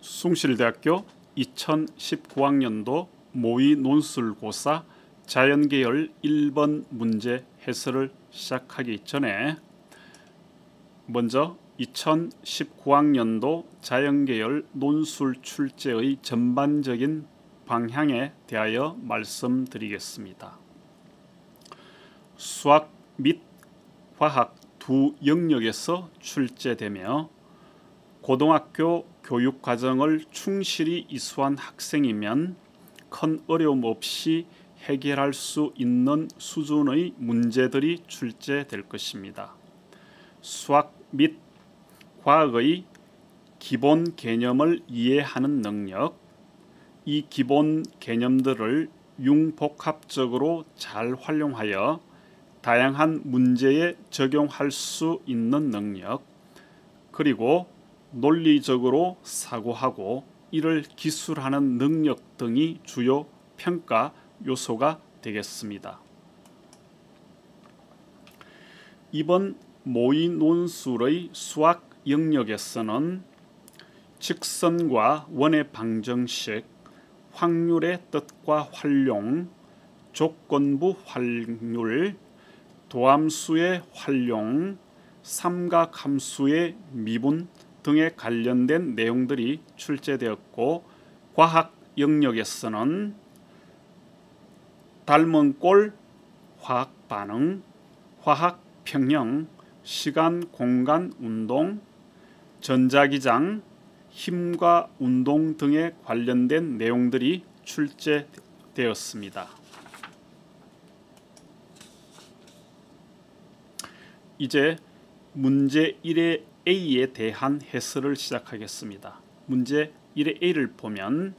숭실대학교 2019학년도 모의 논술고사 자연계열 1번 문제 해설을 시작하기 전에 먼저 2019학년도 자연계열 논술 출제의 전반적인 방향에 대하여 말씀드리겠습니다. 수학 및 화학 두 영역에서 출제되며 고등학교 교육과정을 충실히 이수한 학생이면 큰 어려움 없이 해결할 수 있는 수준의 문제들이 출제될 것입니다. 수학 및 과학의 기본 개념을 이해하는 능력, 이 기본 개념들을 융복합적으로 잘 활용하여 다양한 문제에 적용할 수 있는 능력, 그리고 논리적으로 사고하고 이를 기술하는 능력 등이 주요 평가 요소가 되겠습니다. 이번 모의 논술의 수학 영역에서는 직선과 원의 방정식, 확률의 뜻과 활용, 조건부 활률, 도함수의 활용, 삼각함수의 미분 등에 관련된 내용들이 출제되었고, 과학 영역에서는 닮은 꼴, 화학 반응, 화학 평형, 시간 공간 운동, 전자기장, 힘과 운동 등에 관련된 내용들이 출제되었습니다. 이제 문제 1의 A에 대한 해설을 시작하겠습니다. 문제 1의 A를 보면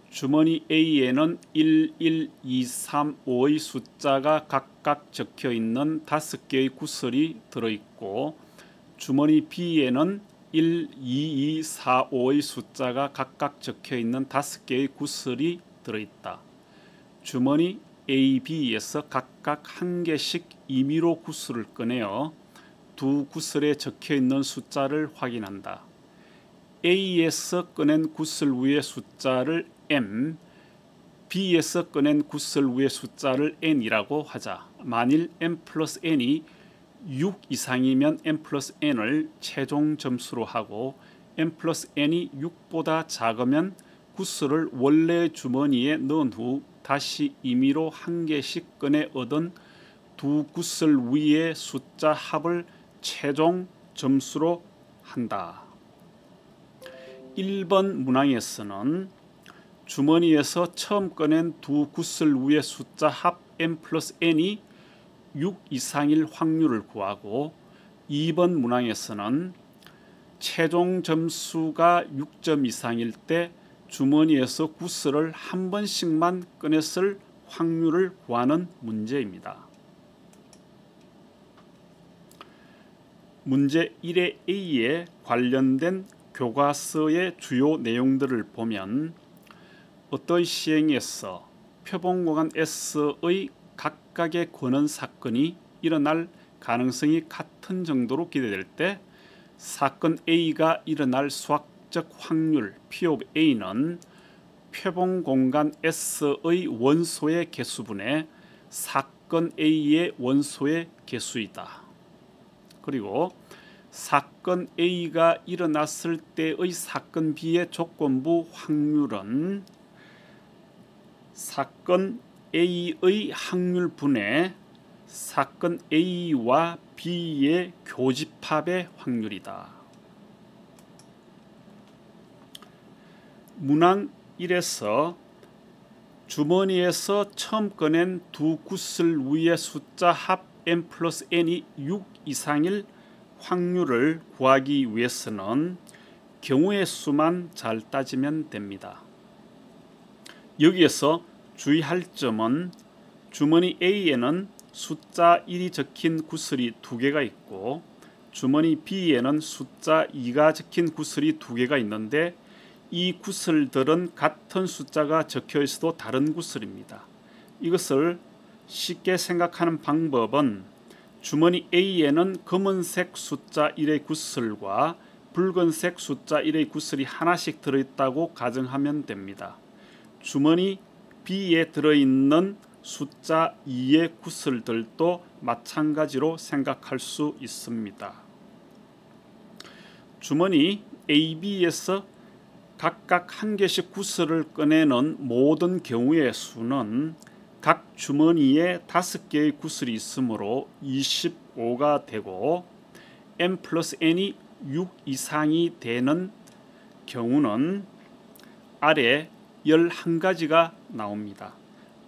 주머니 A에는 1, 1, 2, 3, 5의 숫자가 각각 적혀있는 5개의 구슬이 들어있고, 주머니 B에는 1, 2, 2, 4, 5의 숫자가 각각 적혀있는 5개의 구슬이 들어있다. 주머니 A, B에서 각각 한 개씩 임의로 구슬을 꺼내어 두 구슬에 적혀있는 숫자를 확인한다. A에서 꺼낸 구슬 위의 숫자를 M, B에서 꺼낸 구슬 위의 숫자를 N이라고 하자. 만일 M 플러스 N이 6 이상이면 M 플러스 N을 최종 점수로 하고, M 플러스 N이 6보다 작으면 구슬을 원래 주머니에 넣은 후 다시 임의로 한 개씩 꺼내 얻은 두 구슬 위의 숫자 합을 최종 점수로 한다. 1번 문항에서는 주머니에서 처음 꺼낸 두 구슬 위의 숫자 합 M 플러스 N이 6 이상일 확률을 구하고, 2번 문항에서는 최종 점수가 6점 이상일 때 주머니에서 구슬을 한 번씩만 꺼냈을 확률을 구하는 문제입니다. 문제 1의 A에 관련된 교과서의 주요 내용들을 보면 어떤 시행에서 표본공간 S의 각각의 권원 사건이 일어날 가능성이 같은 정도로 기대될 때 사건 A가 일어날 수학적 확률 P of A는 표본공간 S의 원소의 개수분의 사건 A의 원소의 개수이다. 그리고 사건 A가 일어났을 때의 사건 B의 조건부 확률은 사건 A의 확률분의 사건 A와 B의 교집합의 확률이다. 문항 1에서 주머니에서 처음 꺼낸 두 구슬 위의 숫자 합 M 플러스 N이 6 이상일 확률을 구하기 위해서는 경우의 수만 잘 따지면 됩니다. 여기에서 주의할 점은 주머니 A에는 숫자 1이 적힌 구슬이 2개가 있고, 주머니 B에는 숫자 2가 적힌 구슬이 2개가 있는데, 이 구슬들은 같은 숫자가 적혀 있어도 다른 구슬입니다. 이것을 쉽게 생각하는 방법은 주머니 A에는 검은색 숫자 1의 구슬과 붉은색 숫자 1의 구슬이 하나씩 들어있다고 가정하면 됩니다. 주머니 B에 들어있는 숫자 2의 구슬들도 마찬가지로 생각할 수 있습니다. 주머니 AB에서 각각 한 개씩 구슬을 꺼내는 모든 경우의 수는 각 주머니에 5개의 구슬이 있으므로 25가 되고 n 플러스 n이 6 이상이 되는 경우는 아래 11가지가 나옵니다.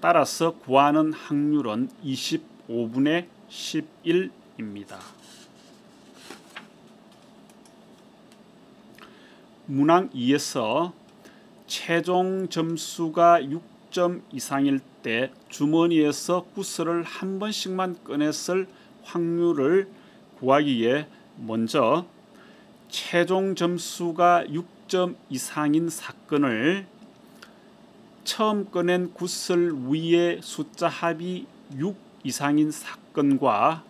따라서 구하는 확률은 25분의 11입니다. 문항 2에서 최종 점수가 6점 이상일 때 주머니에서 구슬을 한 번씩만 꺼냈을 확률을 구하기 위해 먼저 최종 점수가 6점 이상인 사건을 처음 꺼낸 구슬 위의 숫자 합이 6 이상인 사건과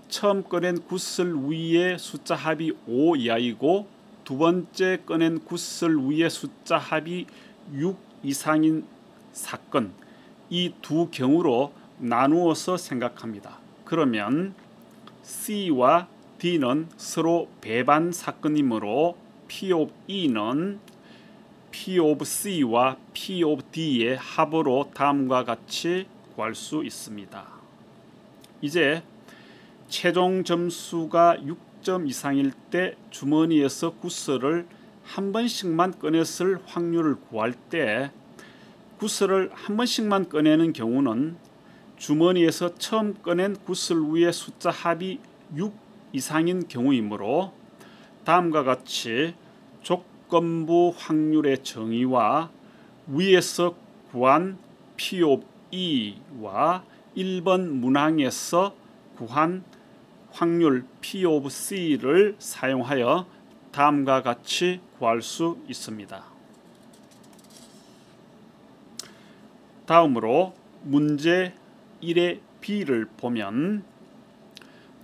처음 꺼낸 구슬 위의 숫자 합이 5 이하이고 두 번째 꺼낸 구슬 위의 숫자 합이 6 이상인 사건, 이 두 경우로 나누어서 생각합니다. 그러면 C와 D는 서로 배반 사건이므로 P of E는 P of C와 P of D의 합으로 다음과 같이 구할 수 있습니다. 이제 최종 점수가 6점 이상일 때 주머니에서 구슬을 한 번씩만 꺼냈을 확률을 구할 때 구슬을 한 번씩만 꺼내는 경우는 주머니에서 처음 꺼낸 구슬 위의 숫자 합이 6 이상인 경우이므로 다음과 같이 조건부 확률의 정의와 위에서 구한 P of E와 1번 문항에서 구한 확률 P of C를 사용하여 다음과 같이 구할 수 있습니다. 다음으로 문제 1의 B를 보면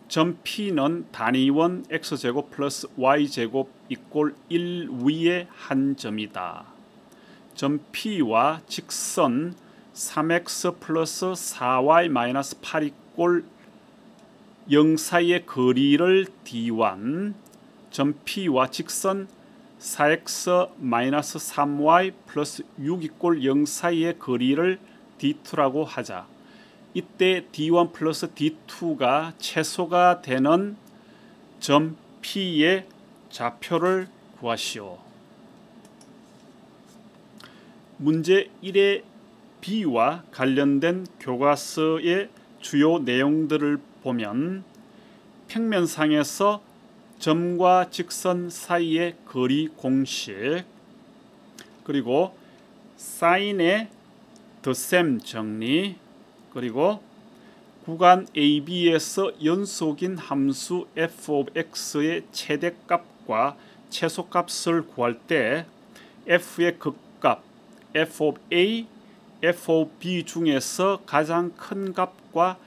점 P는 단위원 x제곱 플러스 y제곱 이꼴 1 위의 한 점이다. 점 P와 직선 3x 플러스 4y 마이너스 8 이꼴 0 사이의 거리를 D1, 점 P와 직선 4x 마이너스 3y 플러스 6 이꼴 0 사이의 거리를 D2라고 하자. 이때 D1 플러스 D2가 최소가 되는 점 P의 좌표를 구하시오. 문제 1의 B와 관련된 교과서의 주요 내용들을 보면 평면상에서 점과 직선 사이의 거리 공식, 그리고 사인의 덧셈 정리, 그리고 구간 AB에서 연속인 함수 f of x의 최대값과 최소값을 구할 때 f의 극값 f of a, f of b 중에서 가장 큰 값과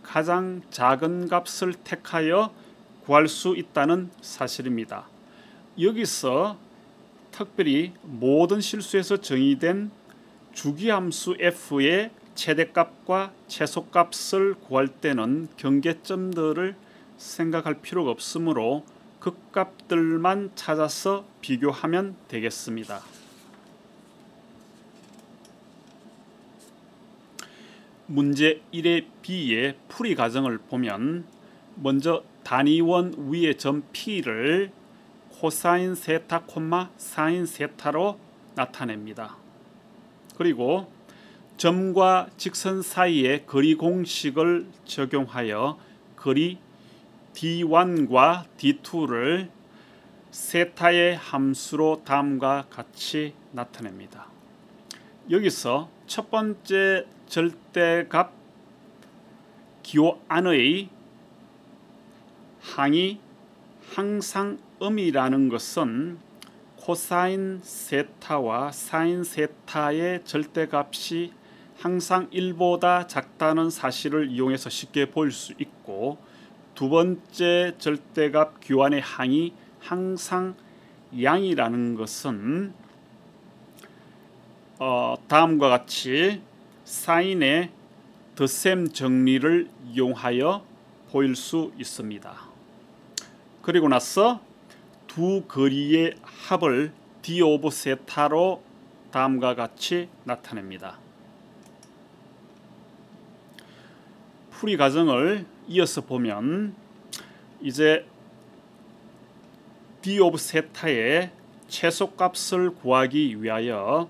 가장 작은 값을 택하여 구할 수 있다는 사실입니다. 여기서 특별히 모든 실수에서 정의된 주기함수 f의 최대값과 최소값을 구할 때는 경계점들을 생각할 필요가 없으므로 극값들만 찾아서 비교하면 되겠습니다. 문제 1의 B의 풀이 과정을 보면 먼저 단위원 위의 점 P를 코사인 세타, 사인 세타로 나타냅니다. 그리고 점과 직선 사이의 거리 공식을 적용하여 거리 D1과 D2를 세타의 함수로 다음과 같이 나타냅니다. 여기서 첫 번째 절대값 기호 안의 항이 항상 음이라는 것은 코사인 세타와 사인 세타의 절대값이 항상 1보다 작다는 사실을 이용해서 쉽게 볼 수 있고, 두 번째 절대값 기호 안의 항이 항상 양이라는 것은 다음과 같이 사인의 덧셈 정리를 이용하여 보일 수 있습니다. 그리고 나서 두 거리의 합을 d 오브 세타로 다음과 같이 나타냅니다. 풀이 과정을 이어서 보면 이제 d 오브 세타의 최소값을 구하기 위하여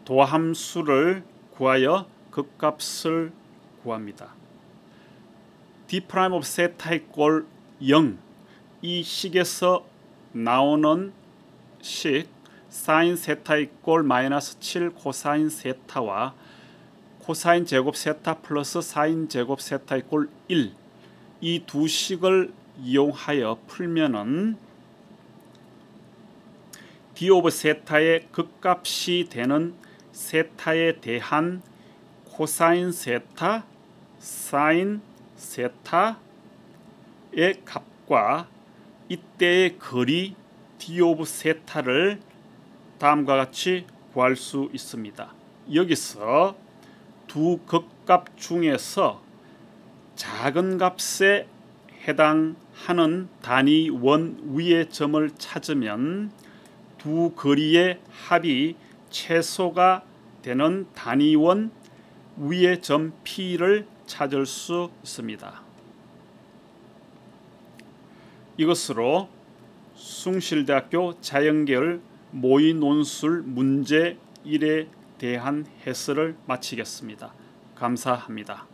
도함수를 구하여 극값을 구합니다. d 프라임 오브 세타 이꼴 0, 이 식에서 나오는 식 사인 세타 이꼴 마이너스 7 코사인 세타와 코사인 제곱 세타 플러스 사인 제곱 세타 이꼴 1, 이 두 식을 이용하여 풀면은 d 오브 세타의 극값이 되는 세타에 대한 코사인 세타, 사인 세타의 값과 이때의 거리 d 오브 세타를 다음과 같이 구할 수 있습니다. 여기서 두 극값 중에서 작은 값에 해당하는 단위 원 위의 점을 찾으면 두 거리의 합이 최소가 되는 단위 원 위의 점 P를 찾을 수 있습니다. 이것으로 숭실대학교 자연계열 모의 논술 문제 1에 대한 해설을 마치겠습니다. 감사합니다.